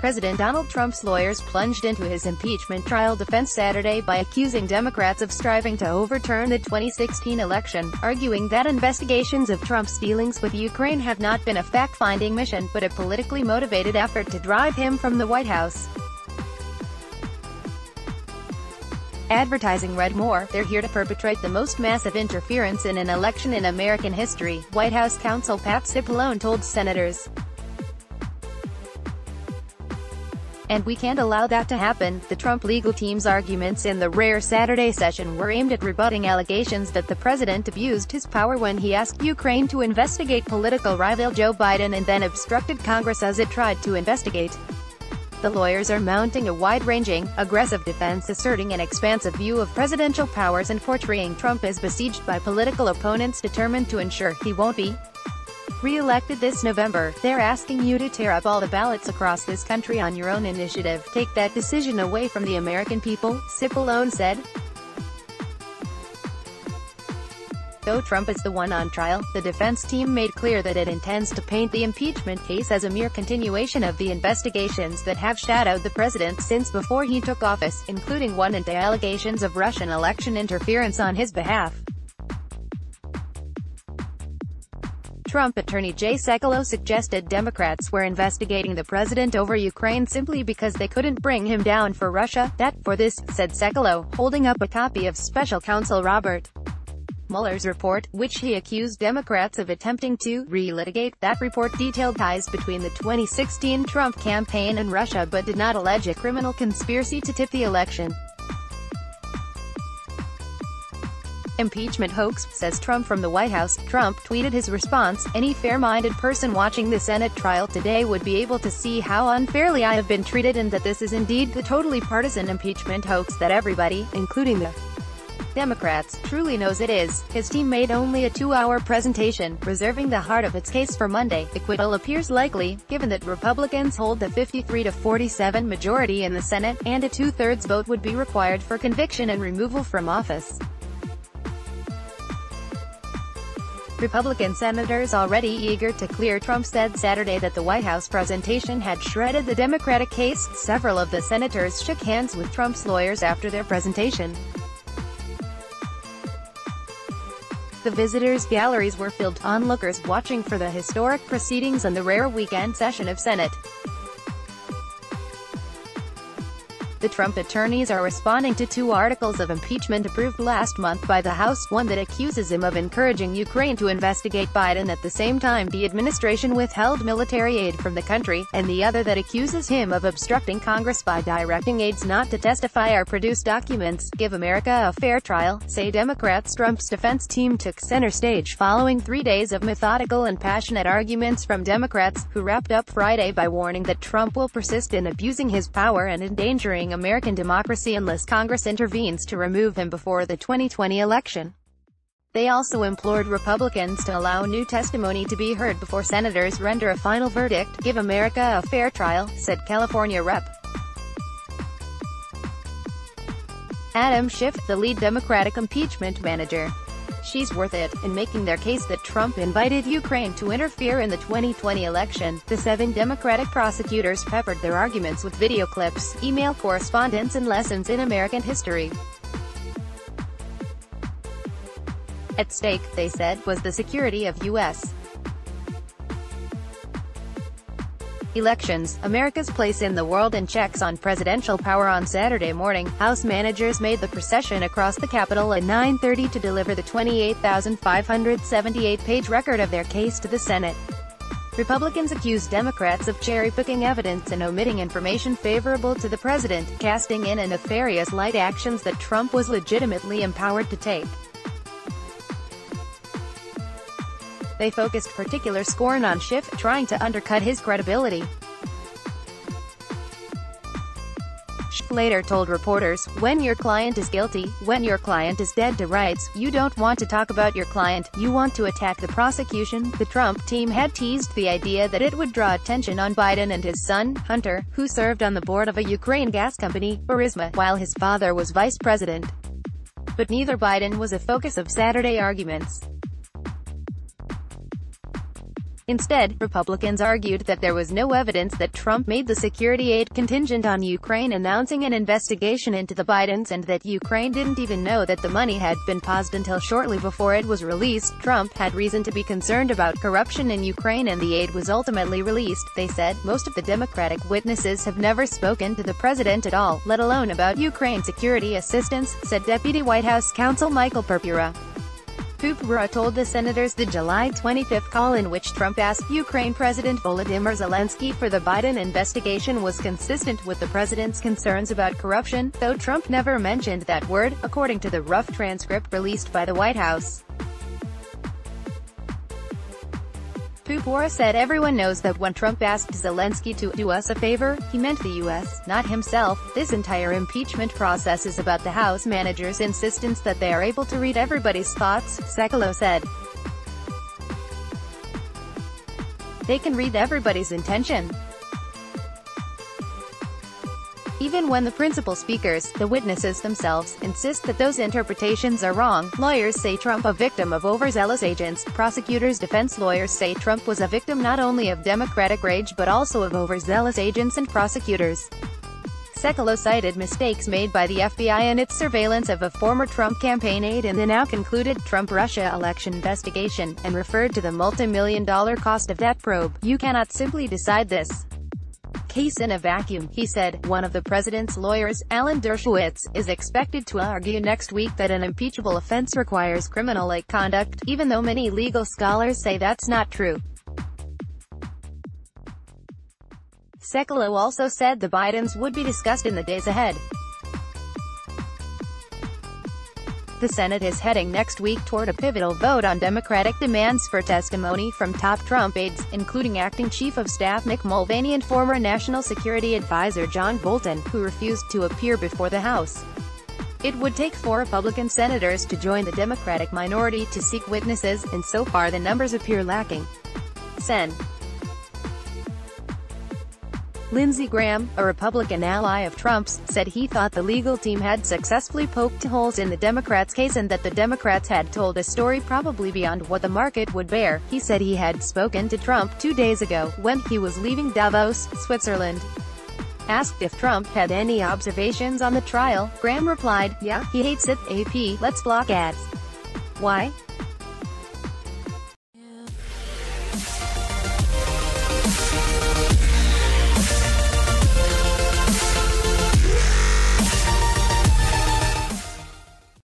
President Donald Trump's lawyers plunged into his impeachment trial defense Saturday by accusing Democrats of striving to overturn the 2016 election, arguing that investigations of Trump's dealings with Ukraine have not been a fact-finding mission, but a politically motivated effort to drive him from the White House. Advertising read more, "They're here to perpetrate the most massive interference in an election in American history," White House counsel Pat Cipollone told senators. "And we can't allow that to happen." The Trump legal team's arguments in the rare Saturday session were aimed at rebutting allegations that the president abused his power when he asked Ukraine to investigate political rival Joe Biden and then obstructed Congress as it tried to investigate. The lawyers are mounting a wide-ranging, aggressive defense, asserting an expansive view of presidential powers and portraying Trump as besieged by political opponents determined to ensure he won't be re-elected this November. "They're asking you to tear up all the ballots across this country on your own initiative. Take that decision away from the American people," Cipollone said. Though Trump is the one on trial, the defense team made clear that it intends to paint the impeachment case as a mere continuation of the investigations that have shadowed the president since before he took office, including one into allegations of Russian election interference on his behalf. Trump attorney Jay Sekulow suggested Democrats were investigating the president over Ukraine simply because they couldn't bring him down for Russia. "That, for this," said Sekulow, holding up a copy of Special Counsel Robert Mueller's report, which he accused Democrats of attempting to relitigate. That report detailed ties between the 2016 Trump campaign and Russia but did not allege a criminal conspiracy to tip the election. "Impeachment hoax," says Trump from the White House. Trump tweeted his response, "Any fair-minded person watching the Senate trial today would be able to see how unfairly I have been treated and that this is indeed the totally partisan impeachment hoax that everybody, including the Democrats, truly knows it is." His team made only a 2-hour presentation, reserving the heart of its case for Monday. Acquittal appears likely, given that Republicans hold the 53-47 majority in the Senate, and a 2/3 vote would be required for conviction and removal from office. Republican senators already eager to clear Trump said Saturday that the White House presentation had shredded the Democratic case. Several of the senators shook hands with Trump's lawyers after their presentation. The visitors' galleries were filled, onlookers watching for the historic proceedings and the rare weekend session of Senate. The Trump attorneys are responding to 2 articles of impeachment approved last month by the House, one that accuses him of encouraging Ukraine to investigate Biden at the same time the administration withheld military aid from the country, and the other that accuses him of obstructing Congress by directing aides not to testify or produce documents. "Give America a fair trial," say Democrats. Trump's defense team took center stage following 3 days of methodical and passionate arguments from Democrats, who wrapped up Friday by warning that Trump will persist in abusing his power and endangering American democracy unless Congress intervenes to remove him before the 2020 election. They also implored Republicans to allow new testimony to be heard before senators render a final verdict. "Give America a fair trial," said California Rep. Adam Schiff, the lead Democratic impeachment manager. "She's worth it." In making their case that Trump invited Ukraine to interfere in the 2020 election, the 7 Democratic prosecutors peppered their arguments with video clips, email correspondence and lessons in American history. At stake, they said, was the security of U.S. elections, America's place in the world, and checks on presidential power. On Saturday morning, House managers made the procession across the Capitol at 9:30 to deliver the 28,578-page record of their case to the Senate. Republicans accused Democrats of cherry-picking evidence and omitting information favorable to the president, casting in a nefarious light actions that Trump was legitimately empowered to take. They focused particular scorn on Schiff, trying to undercut his credibility. Schiff later told reporters, "When your client is guilty, when your client is dead to rights, you don't want to talk about your client, you want to attack the prosecution." The Trump team had teased the idea that it would draw attention on Biden and his son, Hunter, who served on the board of a Ukraine gas company, Burisma, while his father was vice president. But neither Biden was a focus of Saturday arguments. Instead, Republicans argued that there was no evidence that Trump made the security aid contingent on Ukraine announcing an investigation into the Bidens, and that Ukraine didn't even know that the money had been paused until shortly before it was released. Trump had reason to be concerned about corruption in Ukraine, and the aid was ultimately released, they said. Most of the Democratic witnesses have never spoken to the president at all, let alone about Ukraine security assistance, said Deputy White House counsel Michael Purpura. Purpura told the senators the July 25 call in which Trump asked Ukraine President Volodymyr Zelensky for the Biden investigation was consistent with the president's concerns about corruption, though Trump never mentioned that word, according to the rough transcript released by the White House. Purpura said everyone knows that when Trump asked Zelensky to do us a favor, he meant the U.S., not himself. This entire impeachment process is about the House managers' insistence that they are able to read everybody's thoughts, Sekulow said. They can read everybody's intention. Even when the principal speakers, the witnesses themselves, insist that those interpretations are wrong. Lawyers say Trump a victim of overzealous agents. Prosecutors' defense lawyers say Trump was a victim not only of Democratic rage but also of overzealous agents and prosecutors. Sekulow cited mistakes made by the FBI in its surveillance of a former Trump campaign aide in the now concluded Trump-Russia election investigation, and referred to the multi-million-dollar cost of that probe. "You cannot simply decide this case in a vacuum," he said. One of the president's lawyers, Alan Dershowitz, is expected to argue next week that an impeachable offense requires criminal-like conduct, even though many legal scholars say that's not true. Sekulow also said the Bidens would be discussed in the days ahead. The Senate is heading next week toward a pivotal vote on Democratic demands for testimony from top Trump aides, including Acting Chief of Staff Mick Mulvaney and former National Security Advisor John Bolton, who refused to appear before the House. It would take 4 Republican senators to join the Democratic minority to seek witnesses, and so far the numbers appear lacking. Sen. Lindsey Graham, a Republican ally of Trump's, said he thought the legal team had successfully poked holes in the Democrats' case and that the Democrats had told a story probably beyond what the market would bear. He said he had spoken to Trump 2 days ago, when he was leaving Davos, Switzerland. Asked if Trump had any observations on the trial, Graham replied, "Yeah, he hates it, AP, let's block ads." Why?